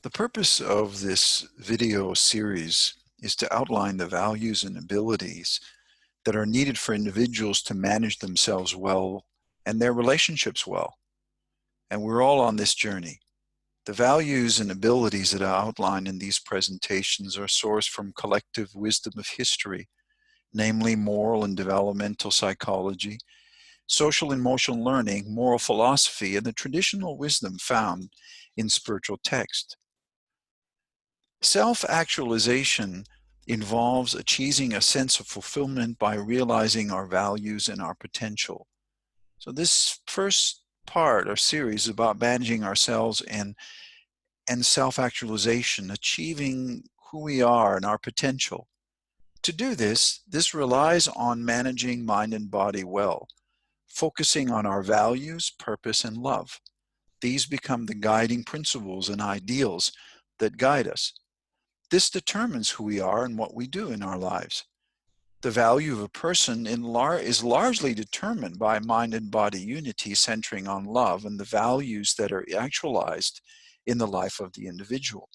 The purpose of this video series is to outline the values and abilities that are needed for individuals to manage themselves well and their relationships well. And we're all on this journey. The values and abilities that are outlined in these presentations are sourced from collective wisdom of history, namely moral and developmental psychology, social and emotional learning, moral philosophy, and the traditional wisdom found in spiritual text. Self-actualization involves achieving a sense of fulfillment by realizing our values and our potential. So this first part or series is about managing ourselves and self-actualization, achieving who we are and our potential. To do this relies on managing mind and body well, focusing on our values, purpose, and love. These become the guiding principles and ideals that guide us. This determines who we are and what we do in our lives. The value of a person is largely determined by mind and body unity centering on love and the values that are actualized in the life of the individual.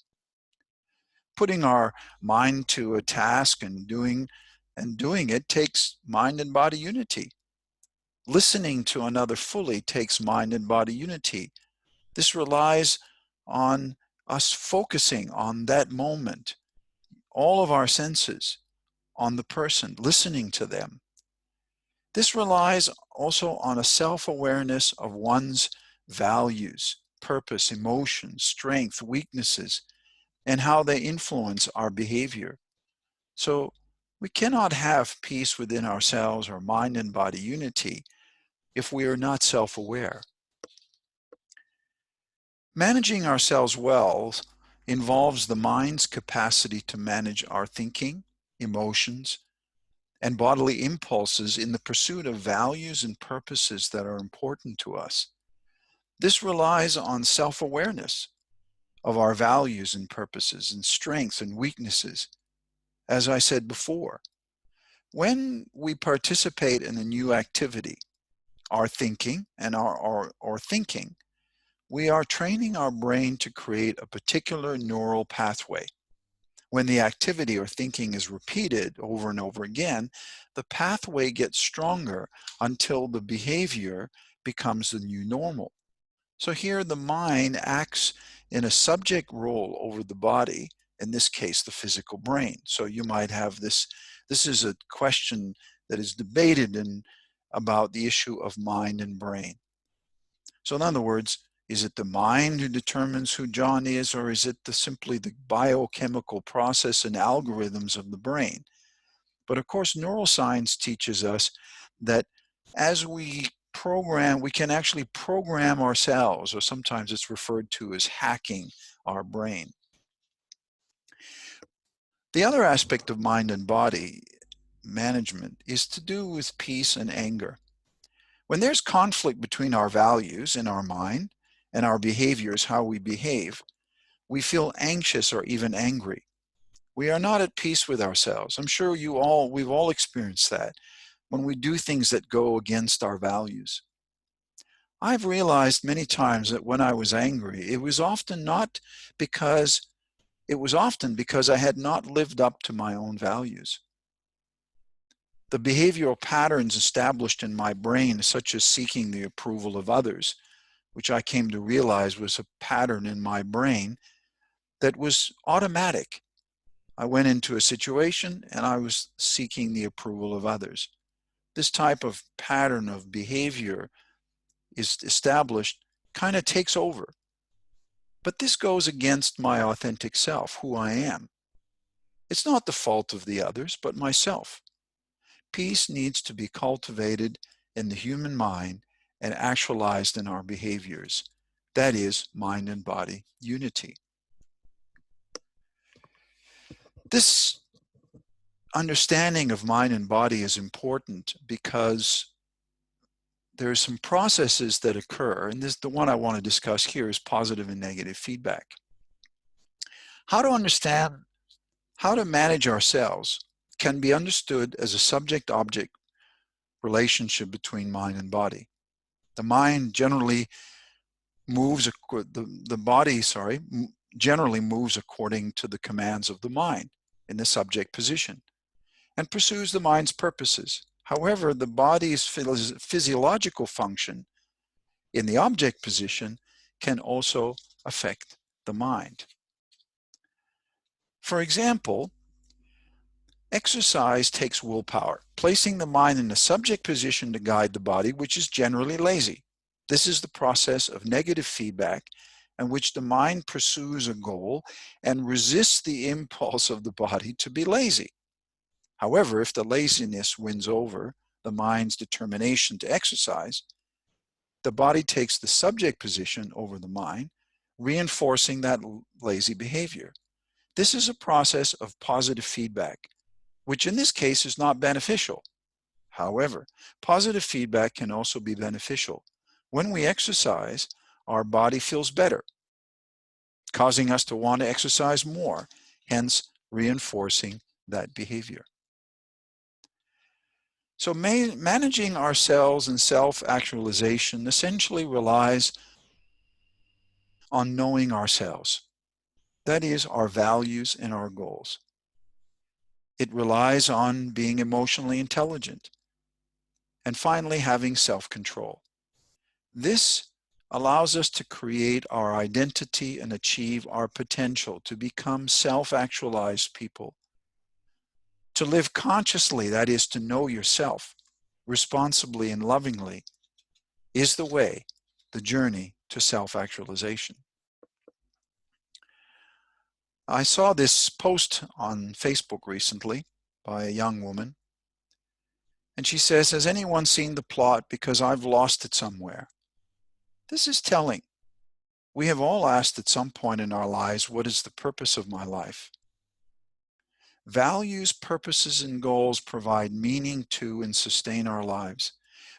Putting our mind to a task and doing it takes mind and body unity. Listening to another fully takes mind and body unity. This relies on us focusing on that moment, all of our senses, on the person, listening to them. This relies also on a self-awareness of one's values, purpose, emotions, strength, weaknesses, and how they influence our behavior. So we cannot have peace within ourselves or mind and body unity if we are not self-aware. Managing ourselves well involves the mind's capacity to manage our thinking, emotions, and bodily impulses in the pursuit of values and purposes that are important to us. This relies on self-awareness of our values and purposes and strengths and weaknesses. As I said before, when we participate in a new activity, our thinking, we are training our brain to create a particular neural pathway. When the activity or thinking is repeated over and over again, the pathway gets stronger until the behavior becomes the new normal. So here the mind acts in a subject role over the body, in this case the physical brain. So you might have this is a question that is debated about the issue of mind and brain. So in other words, is it the mind who determines who John is, or is it simply the biochemical process and algorithms of the brain? But of course, neuroscience teaches us that as we program, we can actually program ourselves, or sometimes it's referred to as hacking our brain. The other aspect of mind and body management is to do with peace and anger. When there's conflict between our values in our mind and our behaviors, how we behave, we feel anxious or even angry. We are not at peace with ourselves. I'm sure we've all experienced that when we do things that go against our values. I've realized many times that when I was angry, it was often because I had not lived up to my own values. The behavioral patterns established in my brain, such as seeking the approval of others, which I came to realize was a pattern in my brain that was automatic. I went into a situation and I was seeking the approval of others. This type of pattern of behavior is established, kind of takes over. But this goes against my authentic self, who I am. It's not the fault of the others, but myself. Peace needs to be cultivated in the human mind and actualized in our behaviors. That is mind and body unity. This understanding of mind and body is important because there are some processes that occur, and the one I want to discuss here is positive and negative feedback. How to understand how to manage ourselves can be understood as a subject-object relationship between mind and body. The mind generally moves, the body generally moves according to the commands of the mind in the subject position and pursues the mind's purposes. However, the body's physiological function in the object position can also affect the mind. For example, exercise takes willpower, placing the mind in the subject position to guide the body, which is generally lazy. This is the process of negative feedback in which the mind pursues a goal and resists the impulse of the body to be lazy. However, if the laziness wins over the mind's determination to exercise, the body takes the subject position over the mind, reinforcing that lazy behavior. This is a process of positive feedback, which in this case is not beneficial. However, positive feedback can also be beneficial. When we exercise, our body feels better, causing us to want to exercise more, hence reinforcing that behavior. So managing ourselves and self-actualization essentially relies on knowing ourselves. That is, our values and our goals. It relies on being emotionally intelligent. And finally, having self-control. This allows us to create our identity and achieve our potential to become self-actualized people. To live consciously, that is, to know yourself, responsibly and lovingly, is the way, the journey to self-actualization. I saw this post on Facebook recently by a young woman, and she says, "Has anyone seen the plot? Because I've lost it somewhere." This is telling. We have all asked at some point in our lives, what is the purpose of my life? Values, purposes, and goals provide meaning to and sustain our lives.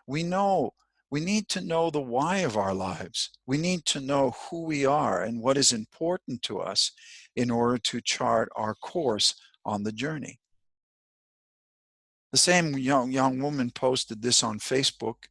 We need to know the why of our lives. We need to know who we are and what is important to us in order to chart our course on the journey. The same young woman posted this on Facebook.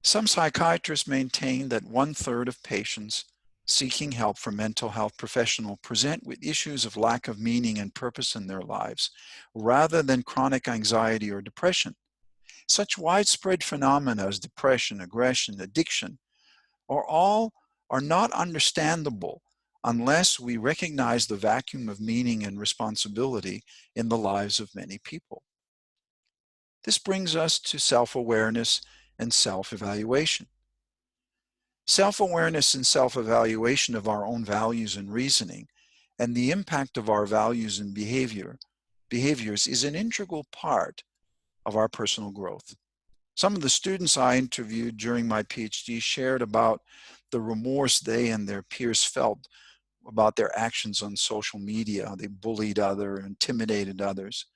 Some psychiatrists maintain that 1/3 of patients seeking help from mental health professionals present with issues of lack of meaning and purpose in their lives, rather than chronic anxiety or depression. Such widespread phenomena as depression, aggression, addiction are not understandable unless we recognize the vacuum of meaning and responsibility in the lives of many people. This brings us to self-awareness and self-evaluation. Self-awareness and self-evaluation of our own values and reasoning and the impact of our values and behaviors is an integral part of our personal growth. Some of the students I interviewed during my PhD shared about the remorse they and their peers felt about their actions on social media. They bullied others, intimidated others.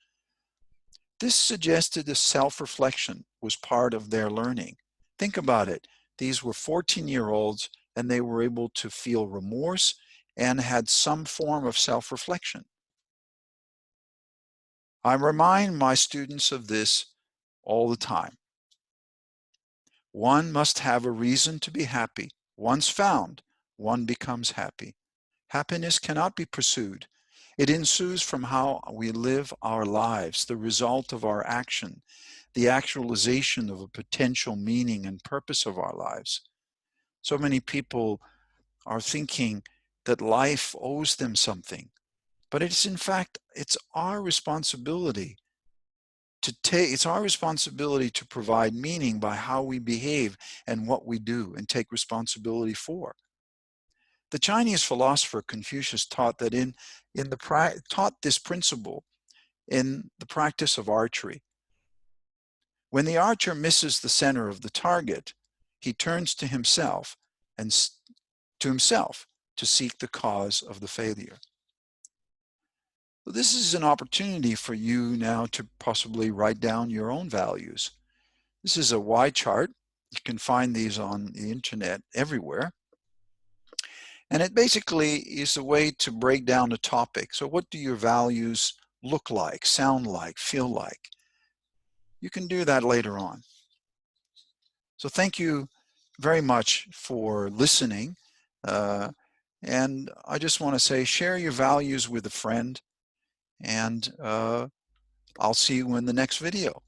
This suggested a self-reflection was part of their learning. Think about it. These were 14-year-olds and they were able to feel remorse and had some form of self-reflection. I remind my students of this all the time. One must have a reason to be happy. Once found, one becomes happy. Happiness cannot be pursued. It ensues from how we live our lives, the result of our action, the actualization of a potential meaning and purpose of our lives. So many people are thinking that life owes them something, but it's in fact, it's our responsibility it's our responsibility to provide meaning by how we behave and what we do and take responsibility for. The Chinese philosopher Confucius taught this principle in the practice of archery. When the archer misses the center of the target, he turns to himself to seek the cause of the failure. So this is an opportunity for you now to possibly write down your own values. This is a Y chart. You can find these on the internet everywhere. And it basically is a way to break down a topic. So what do your values look like, sound like, feel like? You can do that later on. So thank you very much for listening. And I just want to say, share your values with a friend, and I'll see you in the next video.